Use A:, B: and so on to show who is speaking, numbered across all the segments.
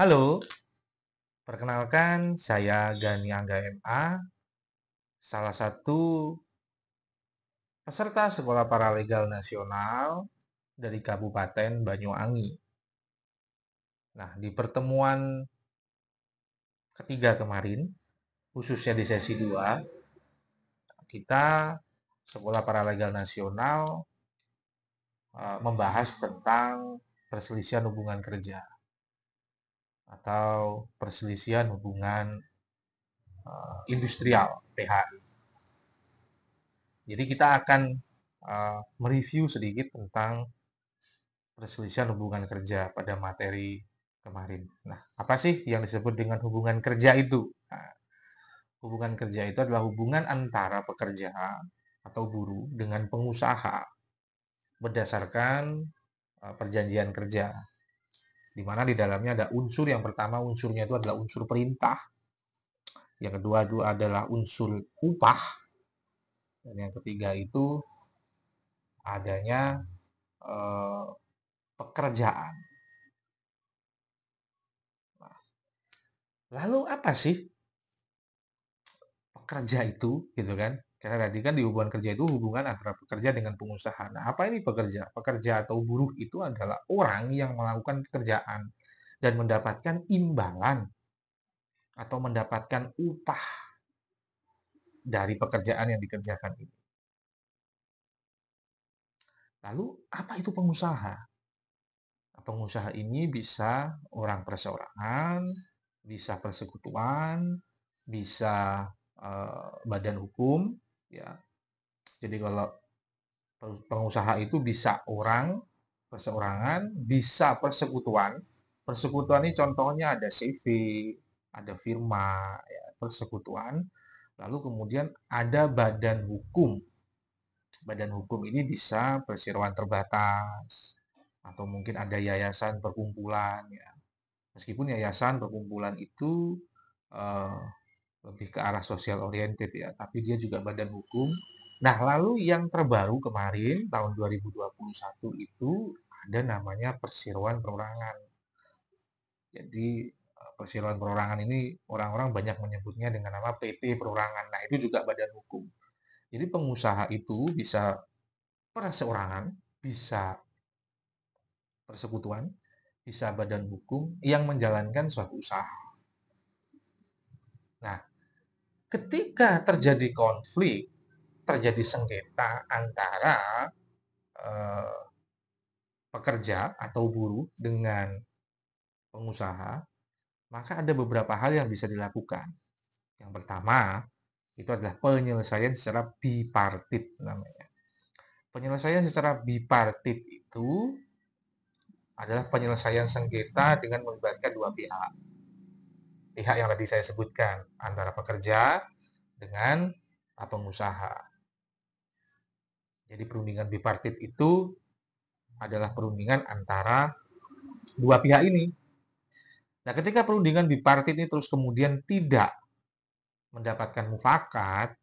A: Halo, perkenalkan saya Gani Angga MA, salah satu peserta Sekolah Paralegal Nasional dari Kabupaten Banyuwangi. Nah, di pertemuan ketiga kemarin, khususnya di sesi 2, kita Sekolah Paralegal Nasional membahas tentang perselisihan hubungan kerja atau perselisihan hubungan industrial PHI. Jadi kita akan mereview sedikit tentang perselisihan hubungan kerja pada materi kemarin. Nah, apa sih yang disebut dengan hubungan kerja itu? Nah, hubungan kerja itu adalah hubungan antara pekerja atau buruh dengan pengusaha berdasarkan perjanjian kerja, di mana di dalamnya ada unsur yang pertama, unsurnya itu adalah unsur perintah, yang kedua itu adalah unsur upah, dan yang ketiga itu adanya eh, pekerjaan. Lalu apa sih pekerja itu, gitu kan? Karena tadi kan di hubungan kerja itu hubungan antara pekerja dengan pengusaha. Nah, apa ini pekerja? Pekerja atau buruh itu adalah orang yang melakukan pekerjaan dan mendapatkan imbalan atau mendapatkan upah dari pekerjaan yang dikerjakan ini. Lalu, apa itu pengusaha? Nah, pengusaha ini bisa orang perseorangan, bisa persekutuan, bisa badan hukum, ya. Jadi kalau pengusaha itu bisa orang, perseorangan, bisa persekutuan. Persekutuan ini contohnya ada CV, ada firma, ya, persekutuan. Lalu kemudian ada badan hukum. Badan hukum ini bisa perseroan terbatas, atau mungkin ada yayasan perkumpulan. Ya. Meskipun yayasan perkumpulan itu eh, lebih ke arah sosial oriented ya, tapi dia juga badan hukum. Nah, lalu yang terbaru kemarin tahun 2021 itu ada namanya perseroan perorangan. Jadi perseroan perorangan ini orang-orang banyak menyebutnya dengan nama PT Perorangan. Nah, itu juga badan hukum. Jadi pengusaha itu bisa perseorangan, bisa persekutuan, bisa badan hukum yang menjalankan suatu usaha. Nah, ketika terjadi konflik, terjadi sengketa antara eh, pekerja atau buruh dengan pengusaha, maka ada beberapa hal yang bisa dilakukan. Yang pertama, itu adalah penyelesaian secara bipartit namanya. Penyelesaian secara bipartit itu adalah penyelesaian sengketa dengan melibatkan dua pihak. Pihak yang tadi saya sebutkan, antara pekerja dengan pengusaha. Jadi perundingan bipartit itu adalah perundingan antara dua pihak ini. Nah, ketika perundingan bipartit ini terus kemudian tidak mendapatkan mufakat,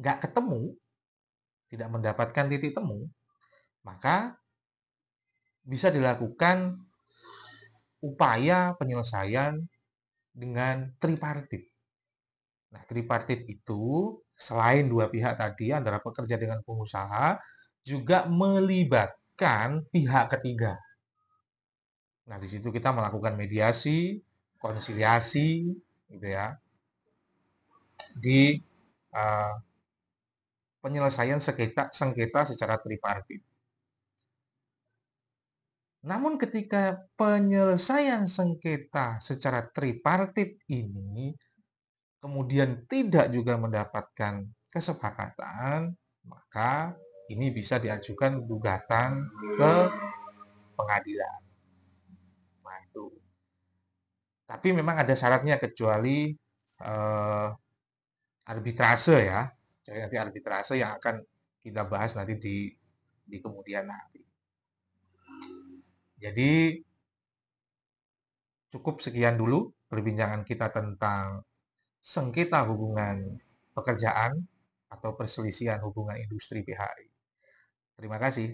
A: nggak ketemu, tidak mendapatkan titik temu, maka bisa dilakukan upaya penyelesaian dengan tripartit. Nah, tripartit itu selain dua pihak tadi antara pekerja dengan pengusaha, juga melibatkan pihak ketiga. Nah, di situ kita melakukan mediasi, konsiliasi, gitu ya, di uh, penyelesaian sengketa secara tripartit. Namun ketika penyelesaian sengketa secara tripartit ini kemudian tidak juga mendapatkan kesepakatan, maka ini bisa diajukan gugatan ke pengadilan. Nah, itu. Tapi memang ada syaratnya kecuali eh, arbitrase ya. Jadi nanti arbitrase yang akan kita bahas nanti di kemudian hari. Jadi cukup sekian dulu perbincangan kita tentang sengketa hubungan pekerjaan atau perselisihan hubungan industri PHI. Terima kasih.